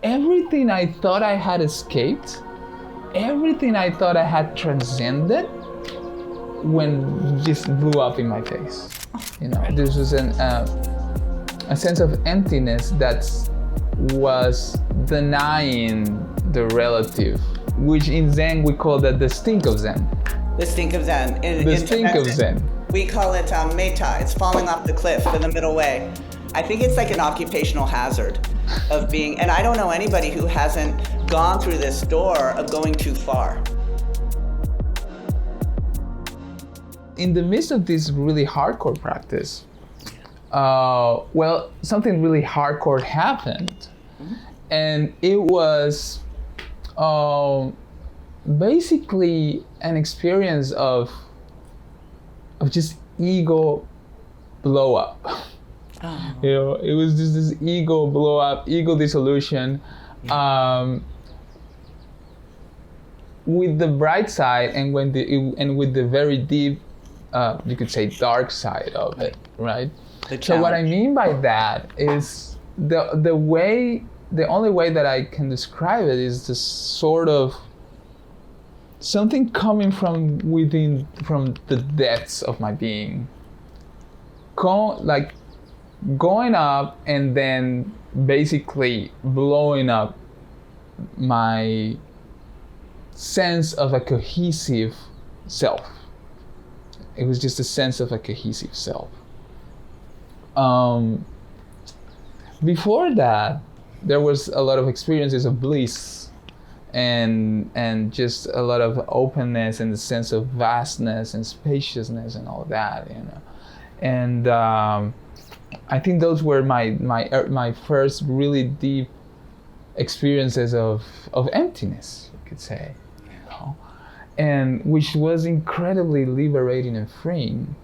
everything I thought I had escaped, everything I thought I had transcended, when just blew up in my face. This was a sense of emptiness that was denying the relative, which in Zen we call that the stink of Zen. The stink of Zen. The stink of Zen. We call it meta. It's falling off the cliff in the middle way. I think it's like an occupational hazard of being, and I don't know anybody who hasn't gone through this door of going too far. In the midst of this really hardcore practice, something really hardcore happened. Mm-hmm. And it was basically an experience of just ego blow up. Oh. It was just this ego blow up, ego dissolution. Yeah. With the bright side and with the very deep, you could say, dark side of it, right? So what I mean by that is the only way that I can describe it is this sort of something coming from within, from the depths of my being, going up and then basically blowing up my sense of a cohesive self. It was just a sense of a cohesive self. Before that, there was a lot of experiences of bliss and just a lot of openness and the sense of vastness and spaciousness and all that, And I think those were my first really deep experiences of emptiness, you could say, and which was incredibly liberating and freeing.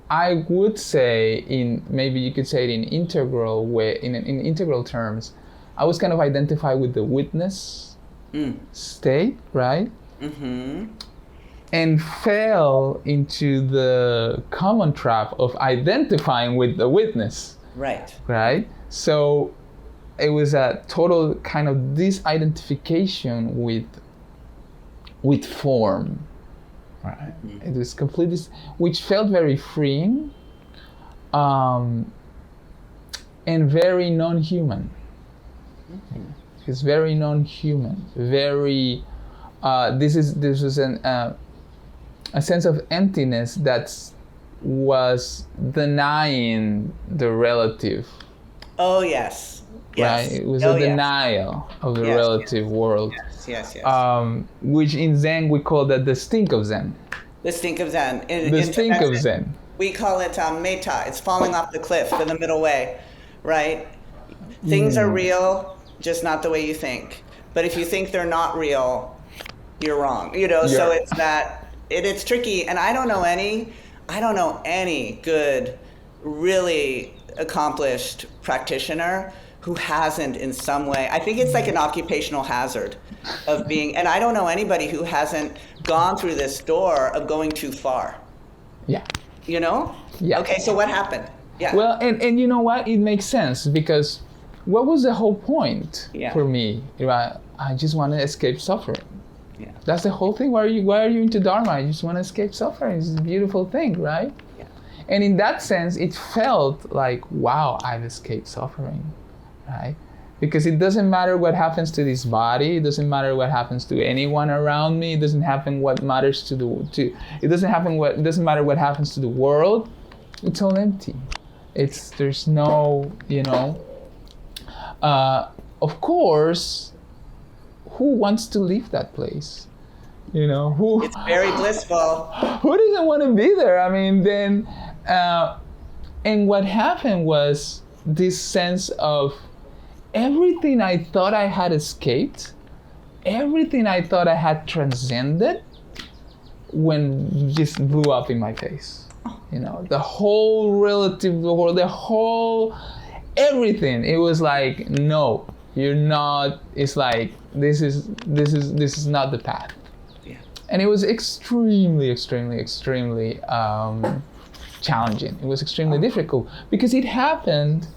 I would say, maybe you could say it in integral way, in integral terms, I was kind of identified with the witness state, right? Mm-hmm. And fell into the common trap of identifying with the witness. Right? So it was a total kind of disidentification with form. Right. Mm-hmm. It was completely, which felt very freeing, and very non-human. Mm-hmm. It's very non-human. Very. This was a sense of emptiness that was denying the relative. Oh yes. Right. It was a denial of the relative world. Yes. Which in Zen we call that the stink of Zen. The stink of Zen. The stink of Zen. We call it meta. It's falling off the cliff in the middle way, right? Things are real, just not the way you think. But if you think they're not real, you're wrong. So it's that. It's tricky, and I don't know any good, really accomplished practitioner who hasn't in some way. I think it's like an occupational hazard of being, and I don't know anybody who hasn't gone through this door of going too far. Yeah. Yeah. Okay, so what happened? Yeah. Well, and you know what? It makes sense, because what was the whole point for me? Right? I just want to escape suffering. Yeah. That's the whole thing. Why are you into Dharma? I just want to escape suffering. It's a beautiful thing, right? Yeah. And in that sense, it felt like, wow, I've escaped suffering, right? Because it doesn't matter what happens to this body. It doesn't matter what happens to anyone around me. It doesn't happen what matters to it doesn't matter what happens to the world. It's all empty. There's no, of course, who wants to leave that place? It's very blissful. Who doesn't want to be there? I mean, then, and what happened was this sense of everything I thought I had escaped, everything I thought I had transcended, when just blew up in my face. The whole relative world, the whole everything. It was like, no, you're not. It's like this is not the path. Yeah. And it was extremely challenging. It was extremely difficult, because it happened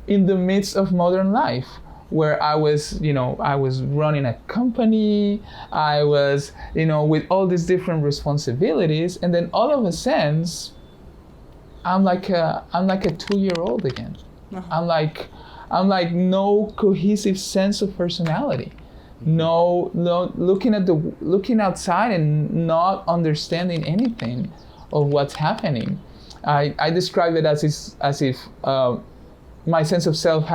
in the midst of modern life, where I was running a company, I was, with all these different responsibilities, and then all of a sudden, I'm like a 2-year-old again. Uh-huh. I'm like no cohesive sense of personality. No, looking outside and not understanding anything of what's happening. I describe it as if my sense of self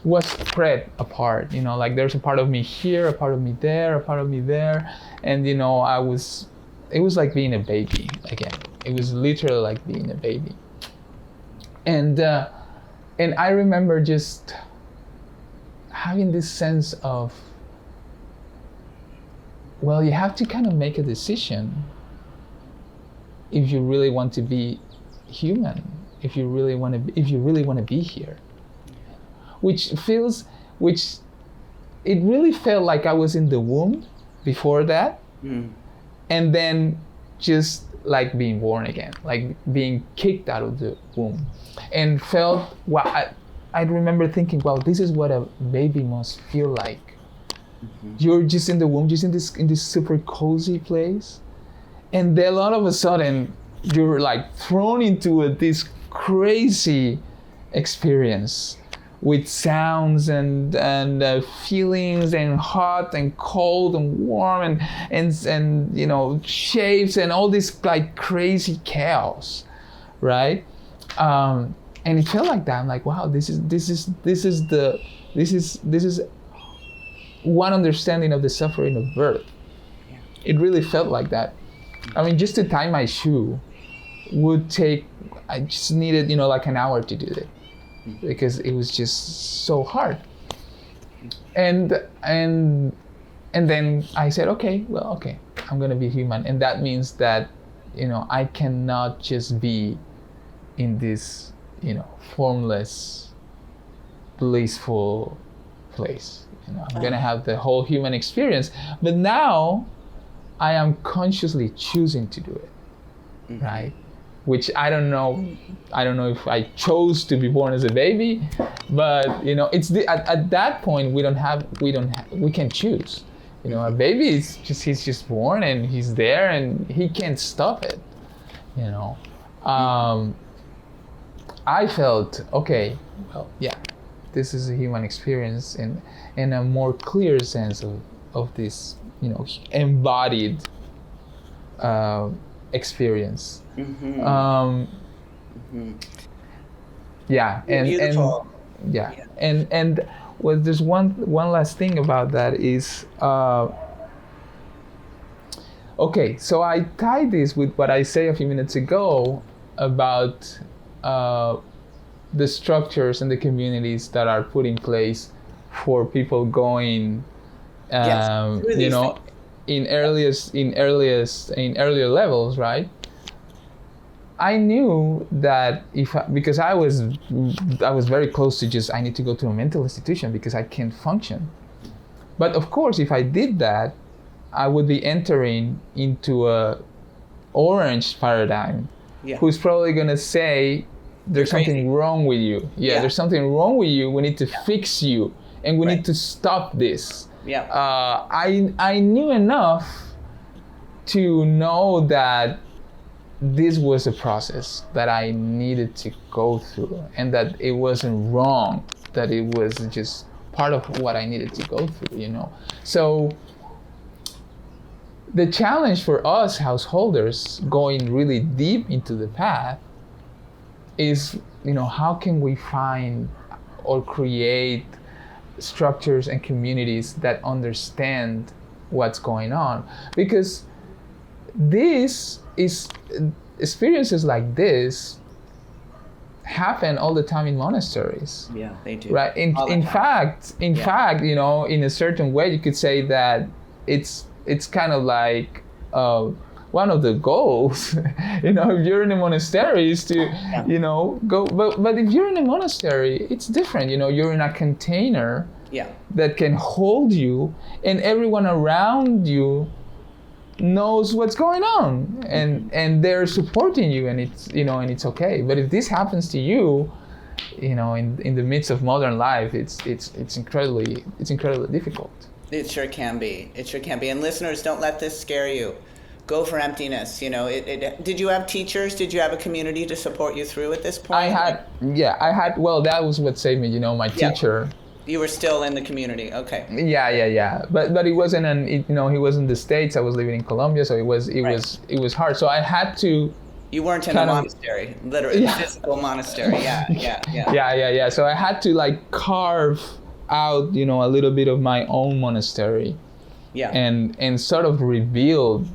was spread apart. Like there's a part of me here, a part of me there, a part of me there, and it was like being a baby again. It was literally like being a baby. And I remember just having this sense of, well, you have to kind of make a decision if you really want to be human, if you really want to be here. Which it really felt like I was in the womb before that, and then just like being born again, like being kicked out of the womb, and felt, I remember thinking, wow, this is what a baby must feel like. Mm-hmm. You're just in the womb, just in this super cozy place, and then all of a sudden you're like thrown into this crazy experience with sounds and feelings and hot and cold and warm and shapes and all this like crazy chaos, right? And it felt like that. I'm like, wow, this is one understanding of the suffering of birth. Yeah. It really felt like that. I mean, just to tie my shoe I just needed, like an hour to do it, because it was just so hard. And then I said, okay, I'm gonna be human, and that means that, I cannot just be in this, formless, blissful place. I'm gonna have the whole human experience, but now I am consciously choosing to do it, right? Which I don't know if I chose to be born as a baby, but it's at that point we can choose. A baby he's just born and he's there and he can't stop it. I felt, okay, well, yeah, this is a human experience in a more clear sense of this, embodied experience. Yeah, beautiful. And well, there's one last thing about that is, okay, so I tie this with what I say a few minutes ago about the structures and the communities that are put in place for people going, in earlier levels, right? I knew that because I was very close to I need to go to a mental institution because I can't function. But of course, if I did that, I would be entering into a orange paradigm, who's probably gonna say, there's something wrong with you. Yeah, there's something wrong with you. We need to fix you, and we need to stop this. Yeah. I knew enough to know that this was a process that I needed to go through, and that it wasn't wrong, that it was just part of what I needed to go through, So the challenge for us householders going really deep into the path is, how can we find or create structures and communities that understand what's going on? Because experiences like this happen all the time in monasteries. Yeah, they do. Right. In fact, in a certain way, you could say that it's kind of like one of the goals, if you're in a monastery is to, go. But if you're in a monastery, it's different. You're in a container that can hold you, and everyone around you knows what's going on, and they're supporting you, and it's and it's okay. But if this happens to you, in the midst of modern life, it's incredibly difficult. It sure can be. It sure can be. And listeners, don't let this scare you. Go for emptiness. Did you have teachers? Did you have a community to support you through at this point? I had. Well, that was what saved me. My teacher. You were still in the community. Okay. Yeah. But it wasn't he was in the States. I was living in Colombia, so it was hard. So I had to. You weren't in a monastery, literally, physical monastery. Yeah. So I had to carve out, a little bit of my own monastery. Yeah. And sort of revealed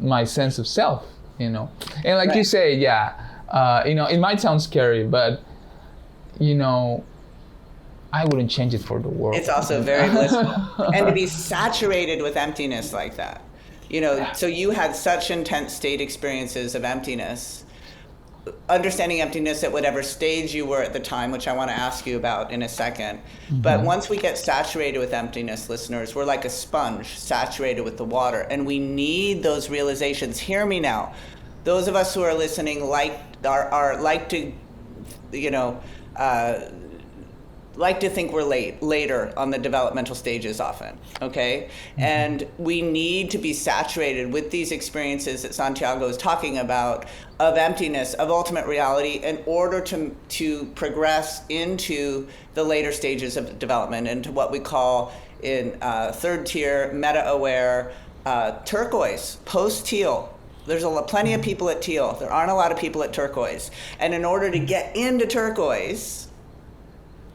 my sense of self, And like you say, it might sound scary, but I wouldn't change it for the world. It's also very blissful. And to be saturated with emptiness like that. So you had such intense state experiences of emptiness, understanding emptiness at whatever stage you were at the time, which I want to ask you about in a second. Mm-hmm. But once we get saturated with emptiness, listeners, we're like a sponge saturated with the water, and we need those realizations. Hear me now. Those of us who are listening like to think we're later on the developmental stages often, okay? Mm-hmm. And we need to be saturated with these experiences that Santiago is talking about of emptiness, of ultimate reality, in order to progress into the later stages of development, into what we call in third tier, meta-aware, turquoise, post-teal. There's plenty of people at teal. There aren't a lot of people at turquoise. And in order to get into turquoise,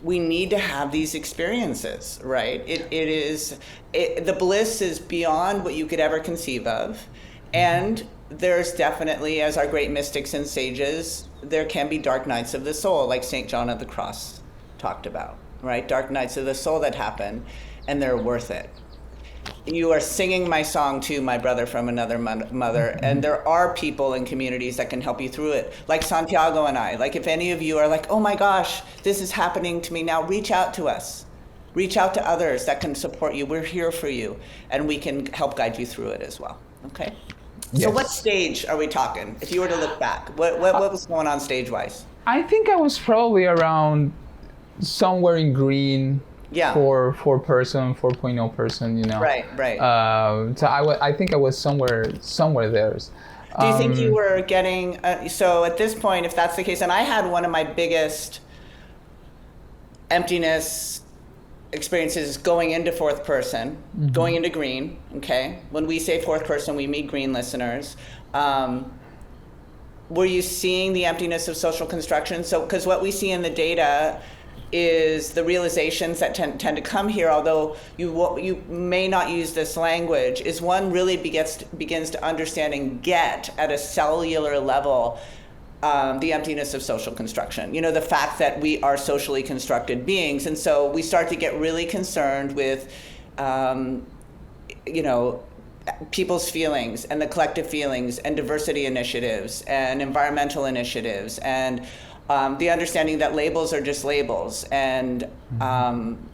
we need to have these experiences, right? The bliss is beyond what you could ever conceive of. And there's definitely, as our great mystics and sages, there can be dark nights of the soul, like St. John of the Cross talked about, right? Dark nights of the soul that happen, and they're worth it. You are singing my song too, my brother from another mother, and there are people and communities that can help you through it, like Santiago and I. Like if any of you are like, oh my gosh, this is happening to me now, reach out to us. Reach out to others that can support you. We're here for you, and we can help guide you through it as well, okay? Yes. So what stage are we talking? If you were to look back, what was going on stage-wise? I think I was probably around somewhere in green. Yeah. For 4.0 person, Right. So I think I was somewhere there. Do you think you were getting? So at this point, if that's the case, and I had one of my biggest emptiness experiences going into fourth person, mm-hmm. going into green. Okay. When we say fourth person, we meet green listeners. Were you seeing the emptiness of social construction? So, because what we see in the data is the realizations that tend to come here, although you may not use this language, is one really begins to understand and get at a cellular level the emptiness of social construction. The fact that we are socially constructed beings, and so we start to get really concerned with people's feelings and the collective feelings and diversity initiatives and environmental initiatives and the understanding that labels are just labels, and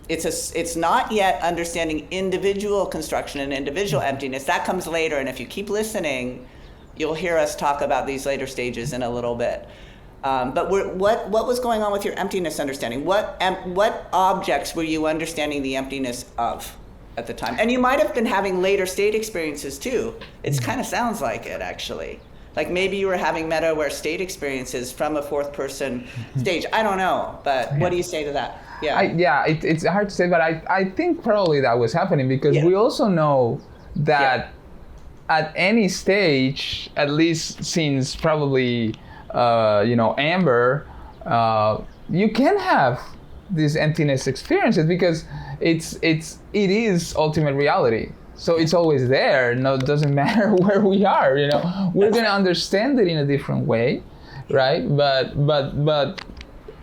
it's not yet understanding individual construction and individual emptiness. That comes later, and if you keep listening, you'll hear us talk about these later stages in a little bit. But what was going on with your emptiness understanding? What objects were you understanding the emptiness of at the time? And you might have been having later state experiences too. It kind of sounds like it, actually. Like maybe you were having meta-aware state experiences from a fourth person stage. I don't know, but what do you say to that? Yeah. It's hard to say, but I think probably that was happening because we also know that at any stage, at least since probably Amber, you can have these emptiness experiences because it is ultimate reality. So it's always there. No, it doesn't matter where we are. We're gonna understand it in a different way, right? But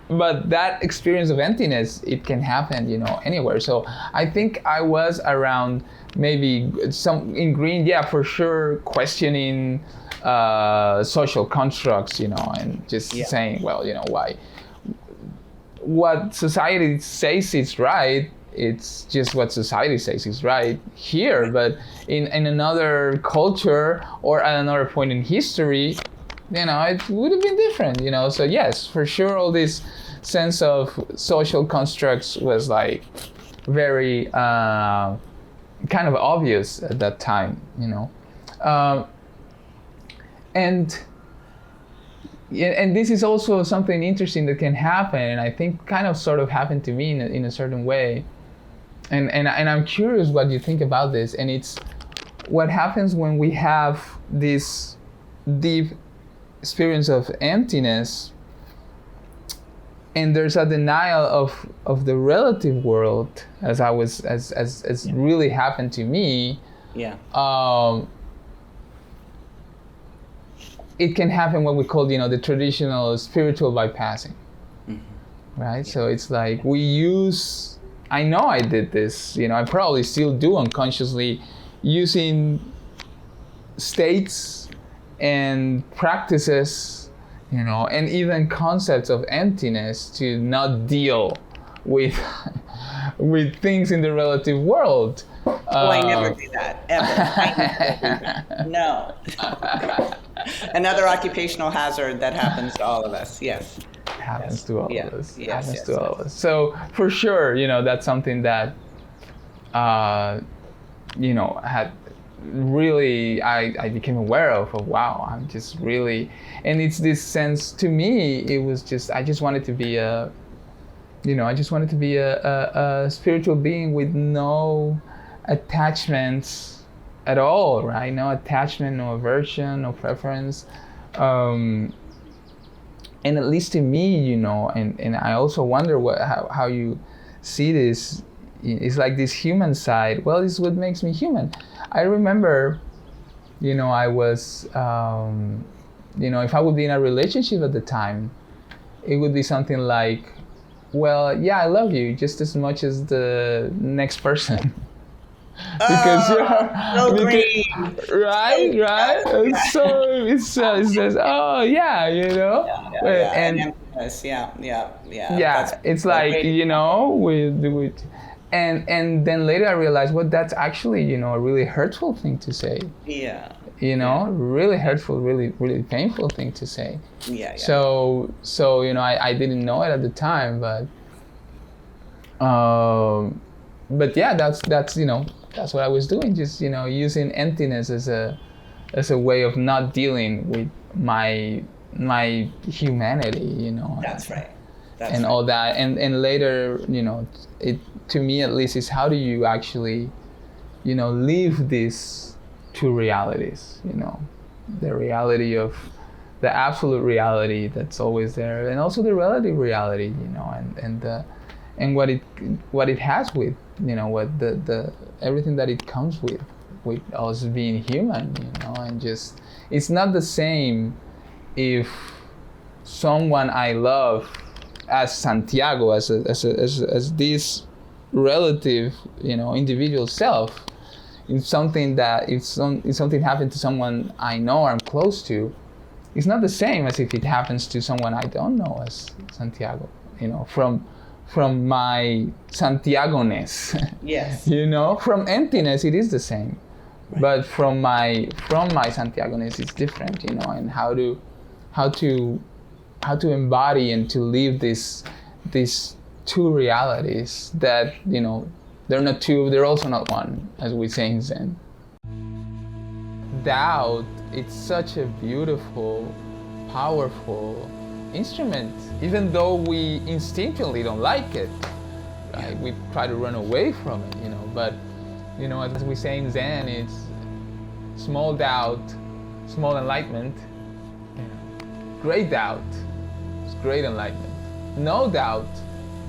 that experience of emptiness, it can happen, anywhere. So I think I was around maybe some in green, for sure, questioning social constructs, and just saying, well, why? What society says is right. It's just what society says is right here, but in another culture or at another point in history, it would have been different, So yes, for sure, all this sense of social constructs was like very kind of obvious at that time, and this is also something interesting that can happen, and I think kind of sort of happened to me in a certain way, and I'm curious what you think about this, and it's what happens when we have this deep experience of emptiness, and there's a denial of the relative world, as really happened to me. Yeah. It can happen what we call, the traditional spiritual bypassing, right? Yeah. So it's like I know I did this, I probably still do unconsciously, using states and practices, and even concepts of emptiness to not deal with things in the relative world. I never do that, ever. I never do that. No. Another occupational hazard that happens to all of us, yes. Happens to all of us. Yes, happens to all of us. So for sure, that's something that, had really, I became aware of wow, I'm just really, and it's this sense, to me, it was just, I just wanted to be a spiritual being with no attachments at all, right? No attachment, no aversion, no preference. And at least to me, and I also wonder how you see this. It's like this human side. Well, it's what makes me human. I remember, I was, if I would be in a relationship at the time, it would be something like, well, yeah, I love you just as much as the next person. Because right. So it says, oh yeah, and emptiness, yeah. It's like with and then later I realized, well, that's actually a really hurtful thing to say. Yeah. Really hurtful, really really painful thing to say. Yeah. So I didn't know it at the time, but yeah, that's what I was doing, just using emptiness as a way of not dealing with my humanity, That's right. And all that, and later, it, to me at least, is how do you actually, live these two realities, the reality of the absolute reality that's always there, and also the relative reality, and what it has with, what the everything that it comes with us being human, and just, it's not the same if someone I love as Santiago, as this relative, individual self, if something happened to someone I know or I'm close to, it's not the same as if it happens to someone I don't know as Santiago, from my Santiago-ness. Yes. From emptiness it is the same. Right. But from my Santiago-ness it's different, and how to embody and to live these two realities that, they're not two, they're also not one, as we say in Zen. Doubt, it's such a beautiful, powerful instrument, even though we instinctively don't like it, right? We try to run away from it, but as we say in Zen, it's small doubt, small enlightenment. Great doubt, it's great enlightenment. No doubt,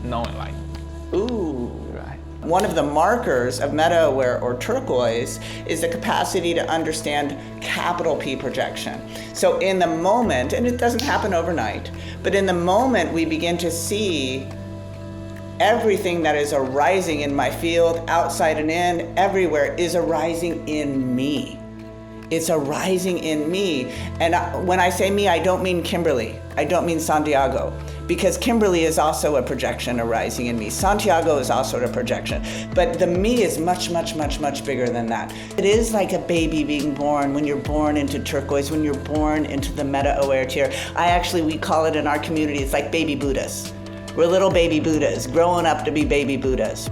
no enlightenment. Ooh. Right. One of the markers of meta-aware or turquoise is the capacity to understand capital P projection. So in the moment, and it doesn't happen overnight, but in the moment we begin to see everything that is arising in my field, outside and in, everywhere, is arising in me. It's arising in me. And when I say me, I don't mean Kimberley. I don't mean Santiago. Because Kimberley is also a projection arising in me. Santiago is also a projection. But the me is much, much, much, much bigger than that. It is like a baby being born, when you're born into turquoise, when you're born into the meta-aware tier. We call it in our community, it's like baby Buddhas. We're little baby Buddhas, growing up to be baby Buddhas.